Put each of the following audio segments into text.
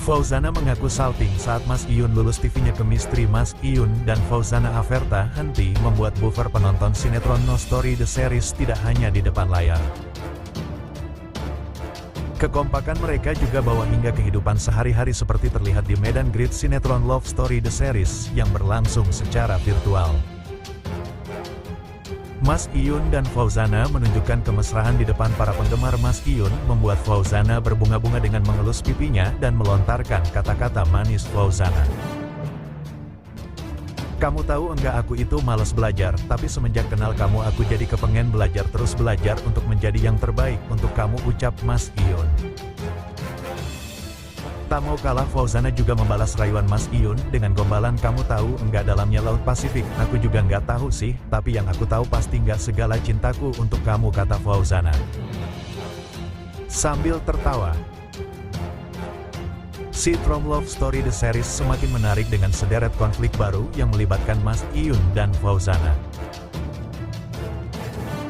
Fauzana mengaku salting saat Mas Iyun lulus. TV-nya Chemistry Mas Iyun dan Fauzana Averta henti membuat buffer penonton sinetron No Story The Series tidak hanya di depan layar. Kekompakan mereka juga bawa hingga kehidupan sehari-hari seperti terlihat di medan grid sinetron Love Story The Series yang berlangsung secara virtual. Mas Iyun dan Fauzana menunjukkan kemesraan di depan para penggemar. Mas Iyun membuat Fauzana berbunga-bunga dengan mengelus pipinya dan melontarkan kata-kata manis Fauzana. "Kamu tahu enggak, aku itu malas belajar, tapi semenjak kenal kamu aku jadi kepengen belajar, terus belajar untuk menjadi yang terbaik untuk kamu," ucap Mas Iyun. Tak mau kalah, Fauzana juga membalas rayuan Mas Iyun dengan gombalan, "Kamu tahu enggak dalamnya Laut Pasifik?" "Aku juga enggak tahu sih, tapi yang aku tahu pasti enggak segala cintaku untuk kamu," kata Fauzana sambil tertawa. Sinetron Love Story The Series semakin menarik dengan sederet konflik baru yang melibatkan Mas Iyun dan Fauzana.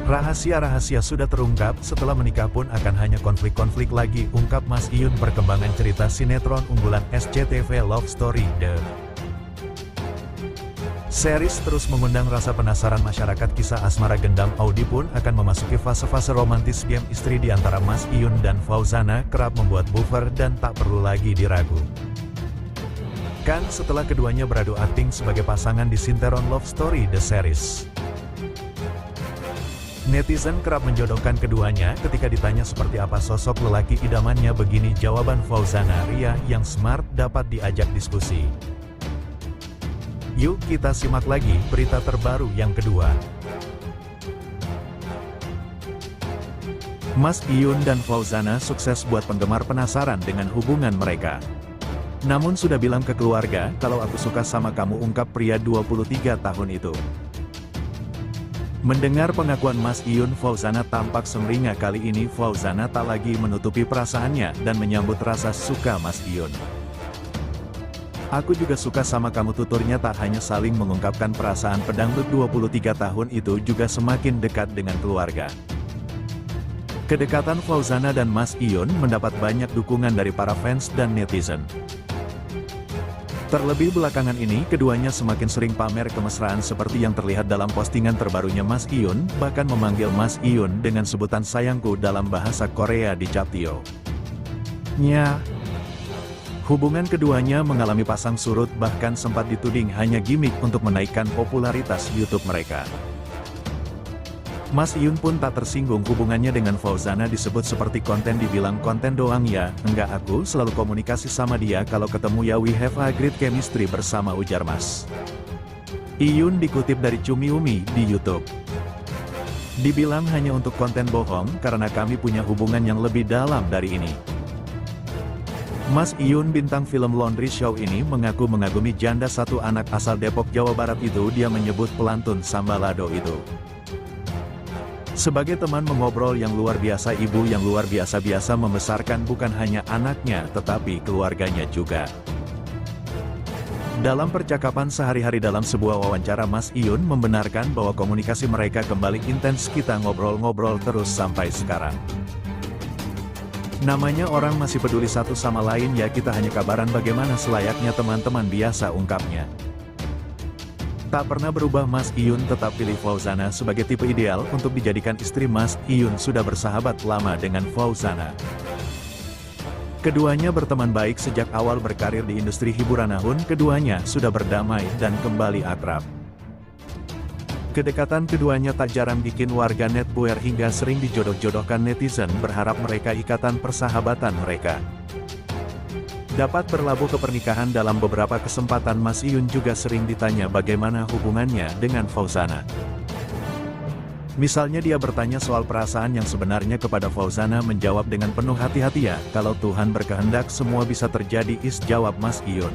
Rahasia-rahasia sudah terungkap, setelah menikah pun akan hanya konflik-konflik lagi, ungkap Mas Iyun. Perkembangan cerita sinetron unggulan SCTV Love Story The Series terus mengundang rasa penasaran masyarakat. Kisah asmara gendam Audi pun akan memasuki fase-fase romantis. Game istri di antara Mas Iyun dan Fauzana kerap membuat buffer dan tak perlu lagi diragu. Kan setelah keduanya beradu akting sebagai pasangan di sinetron Love Story The Series. Netizen kerap menjodohkan keduanya ketika ditanya seperti apa sosok lelaki idamannya. Begini jawaban Fauzana, "Ria yang smart, dapat diajak diskusi." Yuk kita simak lagi berita terbaru yang kedua. Mas Iyun dan Fauzana sukses buat penggemar penasaran dengan hubungan mereka. "Namun sudah bilang ke keluarga kalau aku suka sama kamu," ungkap pria 23 tahun itu. Mendengar pengakuan Mas Iyun, Fauzana tampak sumringah. Kali ini Fauzana tak lagi menutupi perasaannya dan menyambut rasa suka Mas Iyun. "Aku juga suka sama kamu," tuturnya. Tak hanya saling mengungkapkan perasaan, pedangdut 23 tahun itu juga semakin dekat dengan keluarga. Kedekatan Fauzana dan Mas Iyun mendapat banyak dukungan dari para fans dan netizen. Terlebih belakangan ini, keduanya semakin sering pamer kemesraan seperti yang terlihat dalam postingan terbarunya. Mas Iyun bahkan memanggil Mas Iyun dengan sebutan sayangku dalam bahasa Korea di Japtio nya. Hubungan keduanya mengalami pasang surut, bahkan sempat dituding hanya gimmick untuk menaikkan popularitas YouTube mereka. Mas Iyun pun tak tersinggung hubungannya dengan Fauzana disebut seperti konten. Dibilang konten doang ya, enggak, aku selalu komunikasi sama dia, kalau ketemu ya we have a great chemistry bersama, ujar Mas Iyun dikutip dari Cumi Umi di YouTube. "Dibilang hanya untuk konten bohong, karena kami punya hubungan yang lebih dalam dari ini." Mas Iyun, bintang film Laundry Show ini, mengaku mengagumi janda satu anak asal Depok, Jawa Barat itu. Dia menyebut pelantun Sambalado itu sebagai teman mengobrol yang luar biasa. Ibu yang luar biasa membesarkan bukan hanya anaknya, tetapi keluarganya juga. Dalam percakapan sehari-hari dalam sebuah wawancara, Mas Iyun membenarkan bahwa komunikasi mereka kembali intens. "Kita ngobrol-ngobrol terus sampai sekarang. Namanya orang masih peduli satu sama lain ya, kita hanya kabaran bagaimana selayaknya teman-teman biasa," ungkapnya. Tak pernah berubah, Mas Iyun tetap pilih Fauzana sebagai tipe ideal untuk dijadikan istri. Mas Iyun sudah bersahabat lama dengan Fauzana. Keduanya berteman baik sejak awal berkarir di industri hiburan. Namun keduanya sudah berdamai dan kembali akrab. Kedekatan keduanya tak jarang bikin warganet buer hingga sering dijodoh-jodohkan. Netizen berharap mereka ikatan persahabatan mereka dapat berlabuh ke pernikahan. Dalam beberapa kesempatan Mas Iyun juga sering ditanya bagaimana hubungannya dengan Fauzana. Misalnya dia bertanya soal perasaan yang sebenarnya kepada Fauzana, menjawab dengan penuh hati-hati, "Ya, kalau Tuhan berkehendak semua bisa terjadi," jawab Mas Iyun.